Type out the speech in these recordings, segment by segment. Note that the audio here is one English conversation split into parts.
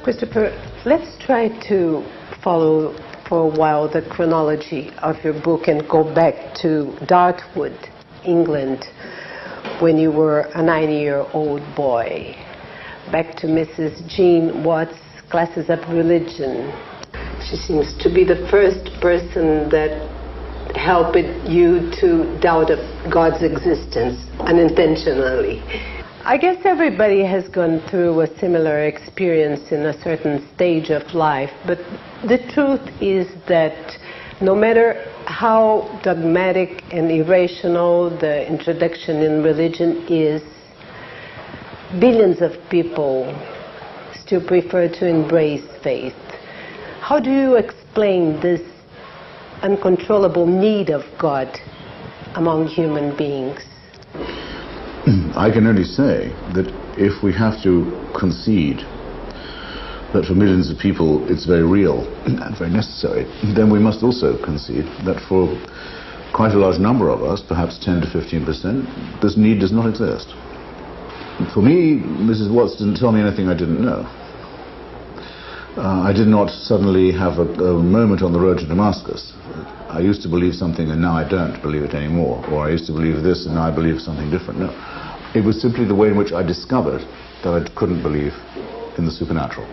Christopher, let's try to follow for a while the chronology of your book and go back to Dartwood, England, when you were a 9-year-old boy. Back to Mrs. Jean Watt's Classes of Religion. She seems to be the first person that helped you to doubt of God's existence unintentionally. I guess everybody has gone through a similar experience in a certain stage of life, but the truth is that no matter how dogmatic and irrational the introduction in religion is, billions of people still prefer to embrace faith. How do you explain this uncontrollable need of God among human beings? I can only say that if we have to concede that for millions of people it's very real and very necessary, then we must also concede that for quite a large number of us, perhaps 10 to 15%, this need does not exist. For me, Mrs. Watts didn't tell me anything I didn't know. I did not suddenly have a moment on the road to Damascus. I used to believe something and now I don't believe it anymore. Or I used to believe this and now I believe something different. No. It was simply the way in which I discovered that I couldn't believe in the supernatural.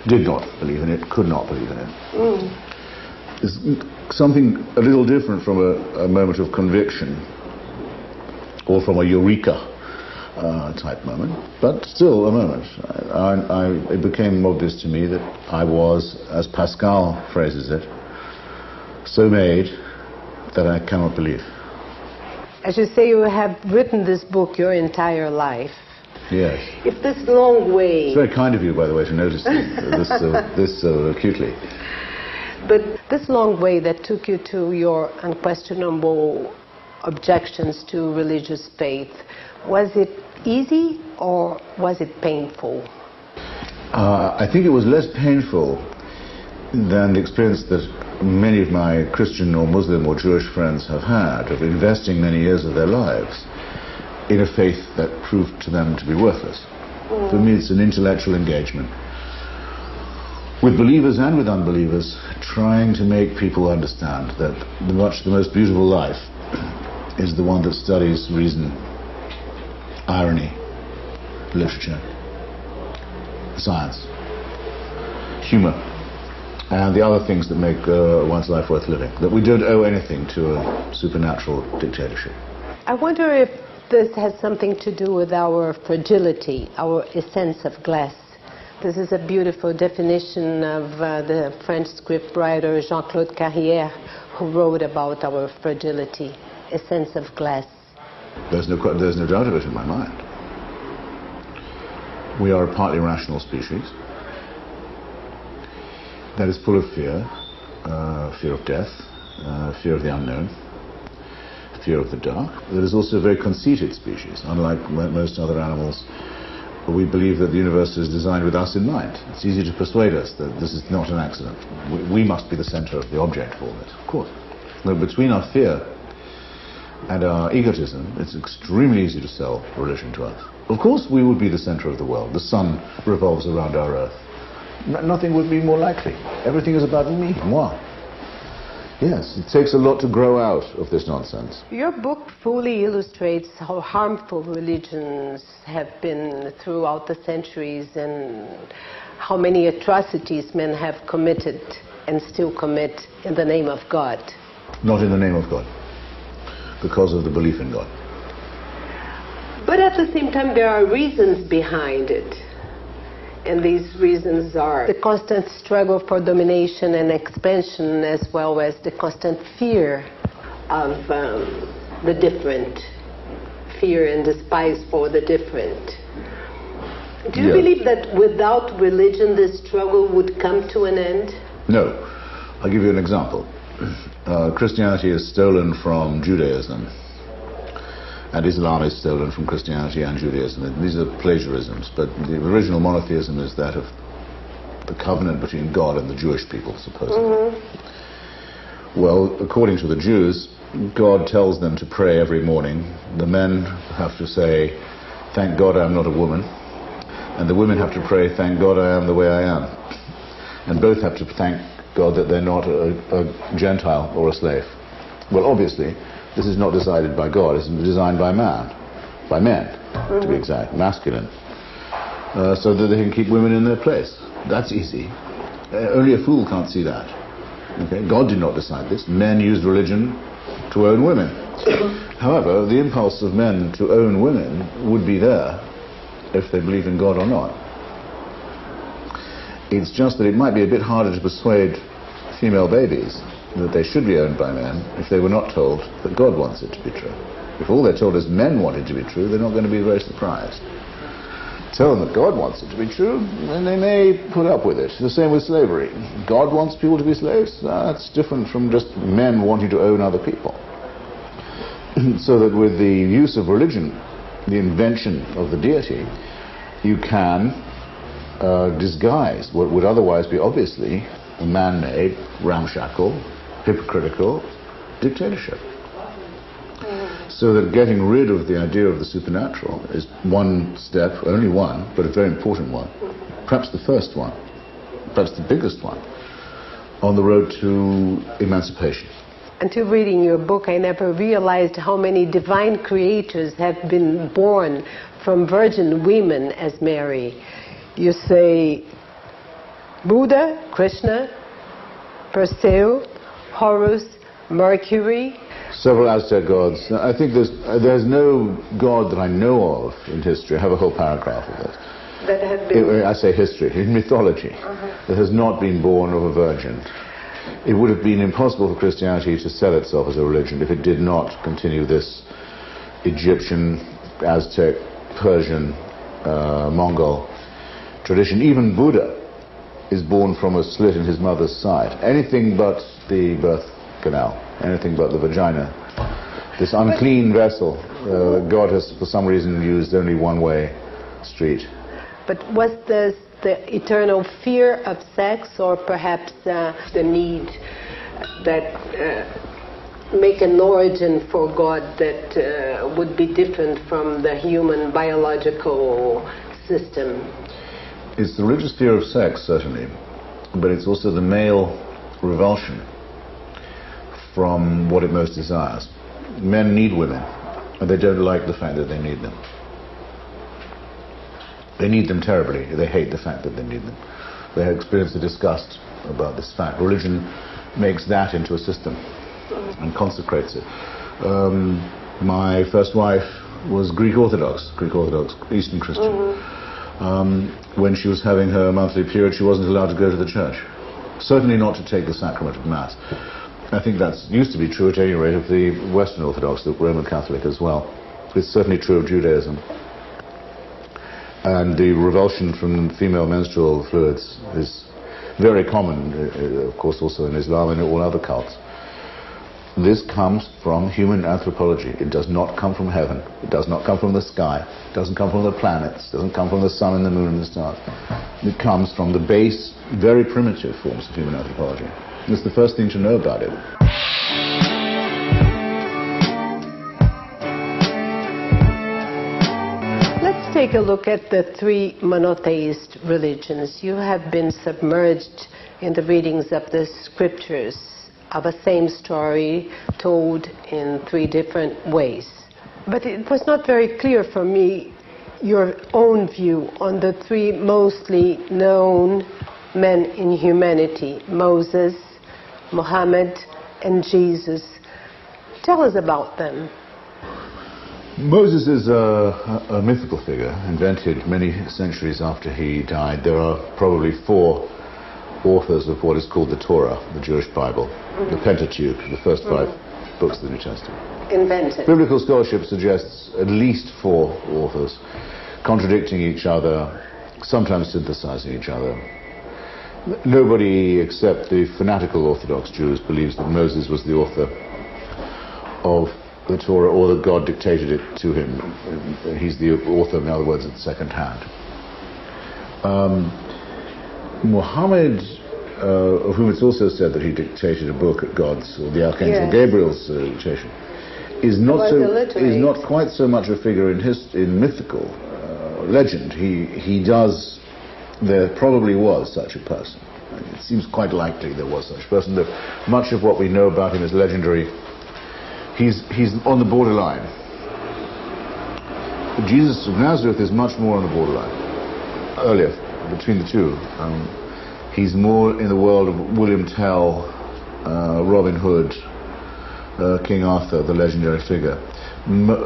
Did not believe in it, could not believe in it. It's something a little different from a moment of conviction or from a eureka type moment, but still a moment. It became obvious to me that I was, as Pascal phrases it, so made that I cannot believe. As you say, you have written this book your entire life. Yes. If this long way... It's very kind of you, by the way, to notice this so acutely. But this long way that took you to your unquestionable objections to religious faith, was it easy or was it painful? I think it was less painful than the experience that many of my Christian or Muslim or Jewish friends have had of investing many years of their lives in a faith that proved to them to be worthless. For me, it's an intellectual engagement with believers and with unbelievers, trying to make people understand that the most beautiful life is the one that studies reason, irony, literature, science, humor, and the other things that make one's life worth living. That we don't owe anything to a supernatural dictatorship. I wonder if this has something to do with our fragility, our essence of glass. This is a beautiful definition of the French scriptwriter Jean-Claude Carrière, who wrote about our fragility, essence of glass. There's no doubt of it in my mind. We are a partly rational species that is full of fear, fear of death, fear of the unknown, fear of the dark. That is also a very conceited species. Unlike most other animals, we believe that the universe is designed with us in mind. It's easy to persuade us that this is not an accident. We must be the center of the object for it, of course. But between our fear and our egotism, it's extremely easy to sell religion to us. Of course we would be the center of the world. The sun revolves around our earth. Nothing would be more likely. Everything is about me, moi. Yes, it takes a lot to grow out of this nonsense. Your book fully illustrates how harmful religions have been throughout the centuries and how many atrocities men have committed and still commit in the name of God. Not in the name of God, because of the belief in God. But at the same time, there are reasons behind it. And these reasons are the constant struggle for domination and expansion, as well as the constant fear of the different, fear and despise for the different. Do you believe that without religion this struggle would come to an end? No. I'll give you an example. Christianity is stolen from Judaism, and Islam is stolen from Christianity and Judaism. And these are plagiarisms, but the original monotheism is that of the covenant between God and the Jewish people, supposedly. Well, according to the Jews, God tells them to pray every morning. The men have to say, "Thank God I'm not a woman." And the women have to pray, thank God I am the way I am. And both have to thank God that they're not a Gentile or a slave. Well, obviously, this is not decided by God. It's designed by men, to be exact, masculine, so that they can keep women in their place. That's easy. Only a fool can't see that. Okay? God did not decide this. Men used religion to own women. However, the impulse of men to own women would be there if they believe in God or not. It's just that it might be a bit harder to persuade female babies that they should be owned by men if they were not told that God wants it to be true. If all they're told is men want it to be true, they're not going to be very surprised. Tell them that God wants it to be true, and they may put up with it. The same with slavery. God wants people to be slaves? That's different from just men wanting to own other people. So that with the use of religion, the invention of the deity, you can disguise what would otherwise be obviously a man-made, ramshackle, hypocritical dictatorship. So that getting rid of the idea of the supernatural is one step, only one, but a very important one, perhaps the first one, perhaps the biggest one, on the road to emancipation. Until reading your book, I never realized how many divine creators have been born from virgin women as Mary. You say Buddha, Krishna, Perseu, Horus, Mercury. Several Aztec gods. I think there's no god that I know of in history. I have a whole paragraph of this. That have been... I say history, in mythology, that has not been born of a virgin. It would have been impossible for Christianity to sell itself as a religion if it did not continue this Egyptian, Aztec, Persian, Mongol tradition. Even Buddha is born from a slit in his mother's side. Anything but the birth canal, anything but the vagina. This unclean vessel, God has for some reason used only one-way street. But was this the eternal fear of sex, or perhaps the need that make an origin for God that would be different from the human biological system? It's the religious fear of sex, certainly, but it's also the male revulsion from what it most desires. Men need women, and they don't like the fact that they need them. They need them terribly. They hate the fact that they need them. They have experienced a disgust about this fact. Religion makes that into a system and consecrates it. My first wife was Greek Orthodox, Eastern Christian. When she was having her monthly period, she wasn't allowed to go to the church. Certainly not to take the sacrament of Mass. I think that used to be true at any rate of the Western Orthodox, the Roman Catholic as well. It's certainly true of Judaism. And the revulsion from female menstrual fluids is very common, of course, also in Islam and all other cults. This comes from human anthropology. It does not come from heaven. It does not come from the sky. It doesn't come from the planets. It doesn't come from the sun and the moon and the stars. It comes from the base, very primitive forms of human anthropology. It's the first thing to know about it. Let's take a look at the three monotheist religions. You have been submerged in the readings of the scriptures of a same story told in three different ways. But it was not very clear for me your own view on the three mostly known men in humanity: Moses, Muhammad, and Jesus. Tell us about them. Moses is a mythical figure, invented many centuries after he died. There are probably four authors of what is called the Torah, the Jewish Bible, the Pentateuch, the first five books of the New Testament. Invented. Biblical scholarship suggests at least four authors, contradicting each other, sometimes synthesizing each other. Nobody except the fanatical Orthodox Jews believes that Moses was the author of the Torah, or that God dictated it to him. He's the author, in other words, at second hand. Muhammad, of whom it's also said that he dictated a book at God's, or the Archangel Gabriel's dictation, is not quite so much a figure in mythical legend. He does. There probably was such a person. It seems quite likely there was such a person. That much of what we know about him is legendary. He's on the borderline. Jesus of Nazareth is much more on the borderline. Earlier, between the two, he's more in the world of William Tell, Robin Hood, King Arthur, the legendary figure.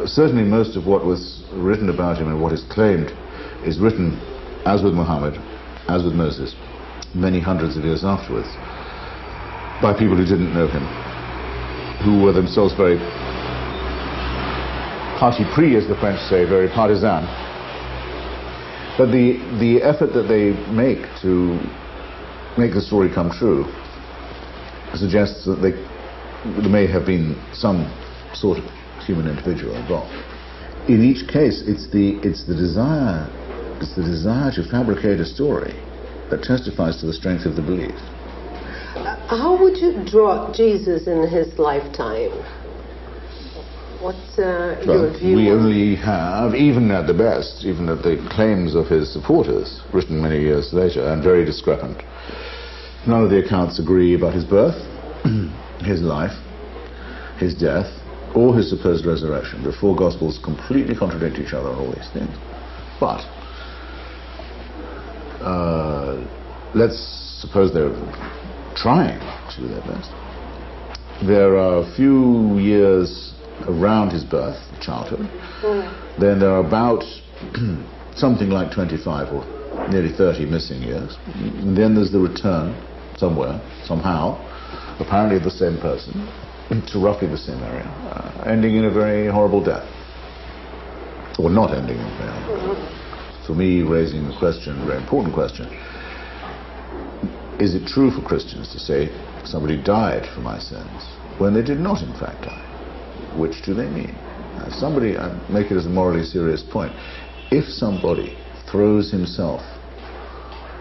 Certainly most of what was written about him and what is claimed is written, as with Muhammad, as with Moses, many hundreds of years afterwards, by people who didn't know him, who were themselves very parti pris, as the French say, very partisan. But the effort that they make to make the story come true suggests that there may have been some sort of human individual involved. In each case, it's the desire to fabricate a story that testifies to the strength of the belief. How would you draw Jesus in his lifetime? What's your view? We only have, even at the best, even at the claims of his supporters, written many years later and very discrepant. None of the accounts agree about his birth, his life, his death, or his supposed resurrection. The four Gospels completely contradict each other on all these things. But let's suppose they're trying to do their best. There are a few years around his birth, childhood. Then there are about something like 25 or nearly 30 missing years. And then there's the return somewhere, somehow, apparently of the same person, to roughly the same area, ending in a very horrible death. Or not ending in a very horrible death. For me, raising the question, a very important question, is it true for Christians to say somebody died for my sins when they did not in fact die? Which do they mean? Somebody, I make it as a morally serious point, if somebody throws himself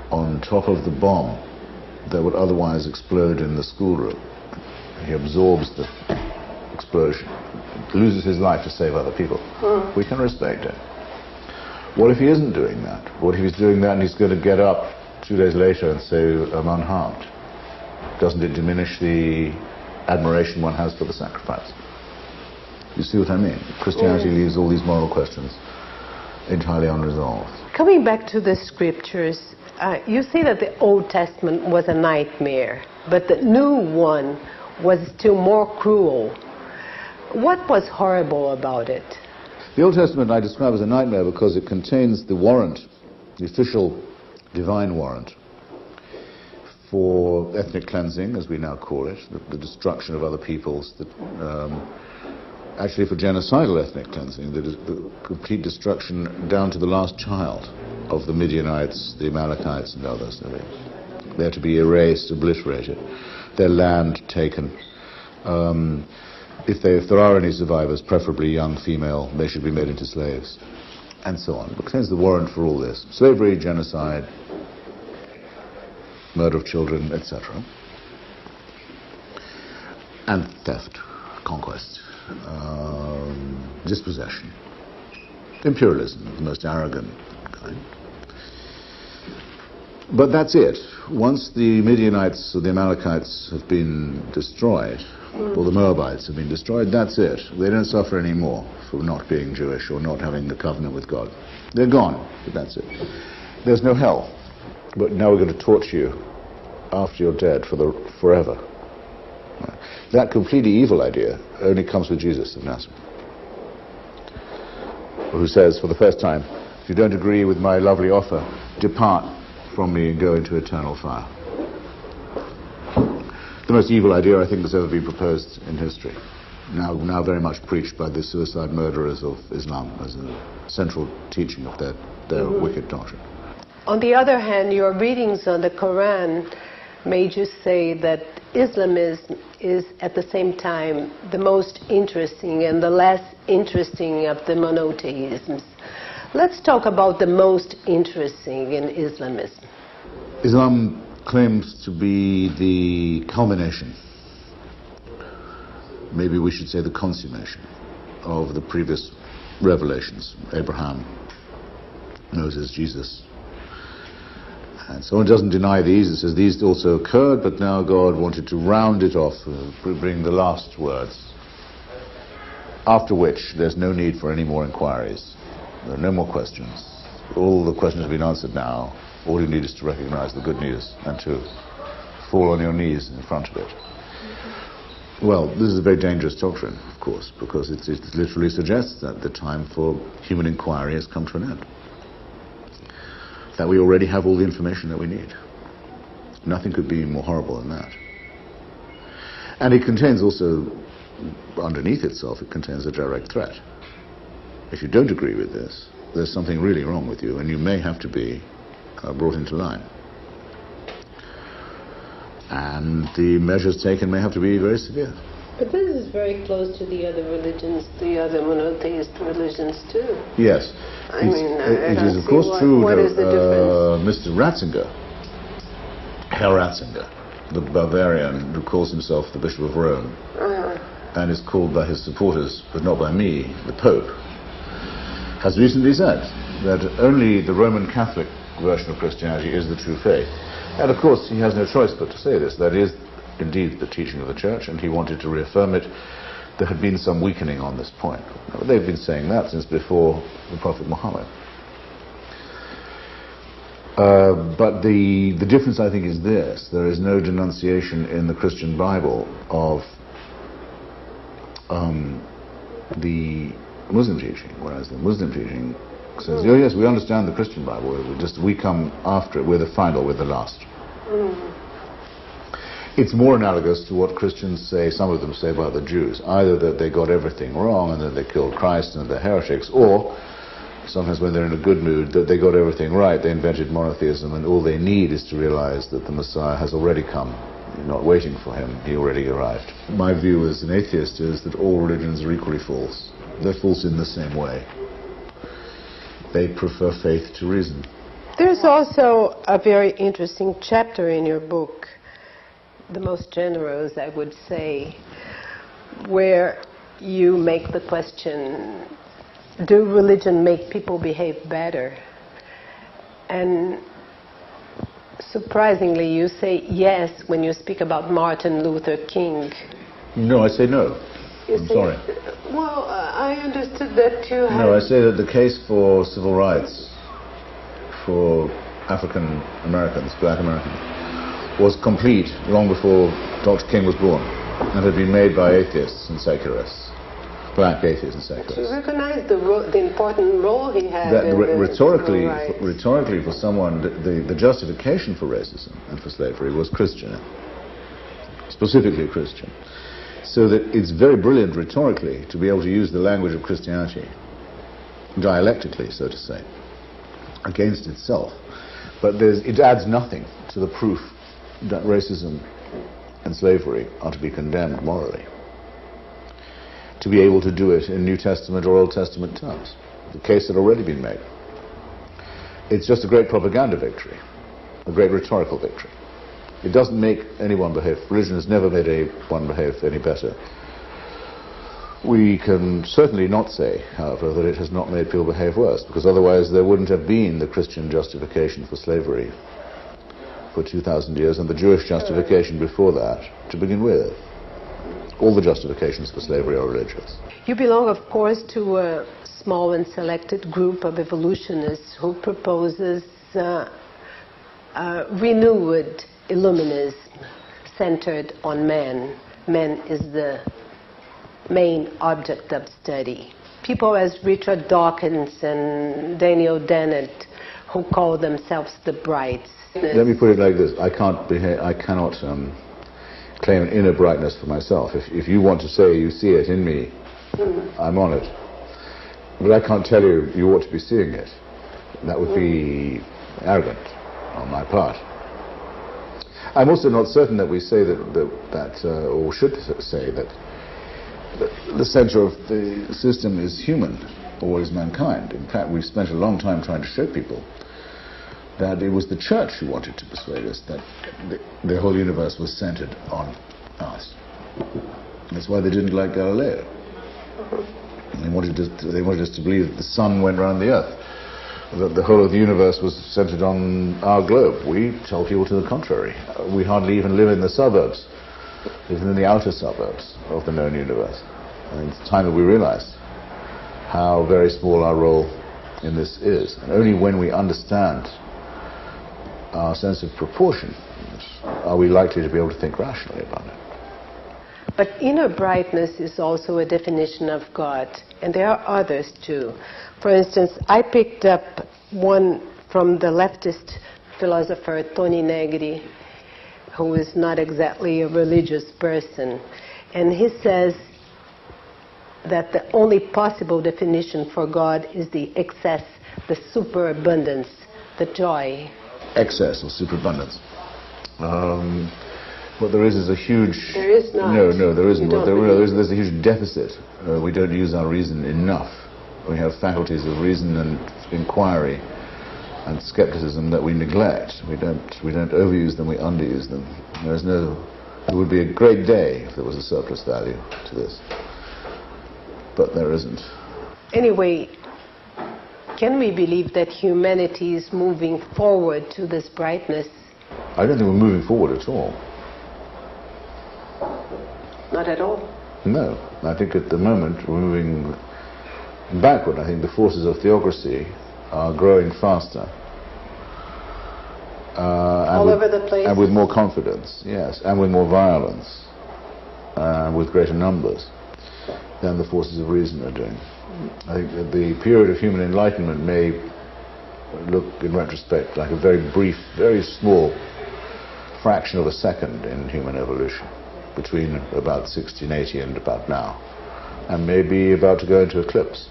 on top of the bomb that would otherwise explode in the schoolroom, he absorbs the explosion, loses his life to save other people, we can respect it. What if he isn't doing that? What if he's doing that and he's going to get up 2 days later and say, I'm unharmed? Doesn't it diminish the admiration one has for the sacrifice? You see what I mean? Christianity leaves all these moral questions entirely unresolved. Coming back to the scriptures, you say that the Old Testament was a nightmare, but the new one was still more cruel. What was horrible about it? The Old Testament I describe as a nightmare because it contains the warrant, the official divine warrant for ethnic cleansing, as we now call it, the destruction of other peoples, actually for genocidal ethnic cleansing, the complete destruction down to the last child of the Midianites, the Amalekites and others. They're to be erased, obliterated, their land taken. If there are any survivors, preferably young female, they should be made into slaves, and so on. It contains the warrant for all this. Slavery, genocide, murder of children, etc. And theft, conquest, dispossession, imperialism of the most arrogant kind. But that's it. Once the Midianites or the Amalekites have been destroyed, or the Moabites have been destroyed, that's it. They don't suffer anymore for not being Jewish or not having the covenant with God. They're gone, but that's it. There's no hell. But now we're going to torture you after you're dead forever. That completely evil idea only comes with Jesus of Nazareth, who says for the first time, if you don't agree with my lovely offer, depart from me and go into eternal fire. The most evil idea I think that's ever been proposed in history, now very much preached by the suicide murderers of Islam as a central teaching of their wicked doctrine. On the other hand, your readings on the Quran made you say that Islamism is at the same time the most interesting and the less interesting of the monotheisms. Let's talk about the most interesting in Islamism. Islam claims to be the culmination, maybe we should say the consummation, of the previous revelations, Abraham, Moses, Jesus. And someone doesn't deny these, it says these also occurred, but now God wanted to round it off, bring the last words, after which there's no need for any more inquiries. There are no more questions. All the questions have been answered now. All you need is to recognize the good news and to fall on your knees in front of it. Well, this is a very dangerous doctrine, of course, because it literally suggests that the time for human inquiry has come to an end. That we already have all the information that we need. Nothing could be more horrible than that. And it contains also, underneath itself, it contains a direct threat. If you don't agree with this, there's something really wrong with you, and you may have to be brought into line. And the measures taken may have to be very severe. But this is very close to the other religions, the other monotheist religions too. Yes. It is of course true that Mr. Ratzinger, Herr Ratzinger, the Bavarian who calls himself the Bishop of Rome, and is called by his supporters, but not by me, the Pope, has recently said that only the Roman Catholic version of Christianity is the true faith. And of course he has no choice but to say this. That is indeed the teaching of the Church, and he wanted to reaffirm it. There had been some weakening on this point. They've been saying that since before the Prophet Muhammad. But the difference, I think, is this. There is no denunciation in the Christian Bible of the Muslim teaching, whereas the Muslim teaching says, oh yes, we understand the Christian Bible, we come after it, we're the final, we're the last. It's more analogous to what Christians say, some of them say about the Jews, either that they got everything wrong and that they killed Christ and they're heretics, or sometimes when they're in a good mood, that they got everything right, they invented monotheism, and all they need is to realize that the Messiah has already come. You're not waiting for him, he already arrived. My view as an atheist is that all religions are equally false. They're false in the same way. They prefer faith to reason. There's also a very interesting chapter in your book, the most generous, I would say, where you make the question, do religion make people behave better? And surprisingly, you say yes when you speak about Martin Luther King. No, I say no. I'm sorry. Well, I understood that you had... No, I say that the case for civil rights for African Americans, black Americans, was complete long before Dr. King was born, and had been made by atheists and secularists, black atheists and secularists. You recognize the important role he had that in rhetorically, for someone, the justification for racism and for slavery was Christian, specifically Christian. So that it's very brilliant rhetorically to be able to use the language of Christianity, dialectically, so to say, against itself. But it adds nothing to the proof that racism and slavery are to be condemned morally. To be able to do it in New Testament or Old Testament terms. The case had already been made. It's just a great propaganda victory, a great rhetorical victory. It doesn't make anyone behave. Religion has never made anyone behave any better. We can certainly not say, however, that it has not made people behave worse, because otherwise there wouldn't have been the Christian justification for slavery for 2,000 years and the Jewish justification before that to begin with. All the justifications for slavery are religious. You belong, of course, to a small and selected group of evolutionists who proposes renewed Illuminism centered on man. Man is the main object of study. People as Richard Dawkins and Daniel Dennett, who call themselves the Brights. Let me put it like this: I cannot claim an inner brightness for myself. If you want to say you see it in me, I'm on it. But I can't tell you you ought to be seeing it. That would be arrogant on my part. I'm also not certain that we say or should say that the center of the system is human or is mankind. In fact, we've spent a long time trying to show people that it was the Church who wanted to persuade us that the whole universe was centered on us. That's why they didn't like Galileo. They wanted us to believe that the sun went around the earth. that the whole of the universe was centered on our globe. We tell people to the contrary. We hardly even live in the suburbs, even in the outer suburbs of the known universe. And it's time that we realized how very small our role in this is. And only when we understand our sense of proportion are we likely to be able to think rationally about it. But inner brightness is also a definition of God, and there are others too. For instance, I picked up one from the leftist philosopher Tony Negri, who is not exactly a religious person, and he says that the only possible definition for God is the excess, the superabundance, the joy. Excess or superabundance. What there is a huge... There is not. No, there isn't. There's a huge deficit. We don't use our reason enough. We have faculties of reason and inquiry and skepticism that we neglect. We don't overuse them, we underuse them. It would be a great day if there was a surplus value to this. But there isn't. Anyway, can we believe that humanity is moving forward to this brightness? I don't think we're moving forward at all. Not at all? No. I think at the moment we're moving backward. I think the forces of theocracy are growing faster. All over the place? And with more confidence, yes. And with more violence. With greater numbers than the forces of reason are doing. I think that the period of human enlightenment may look, in retrospect, like a very brief, very small fraction of a second in human evolution, between about 1680 and about now, and maybe about to go into eclipse.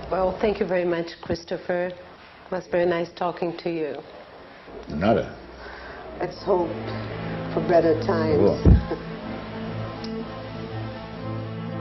Well, thank you very much, Christopher. It was very nice talking to you. Nada. Let's hope for better times. Well.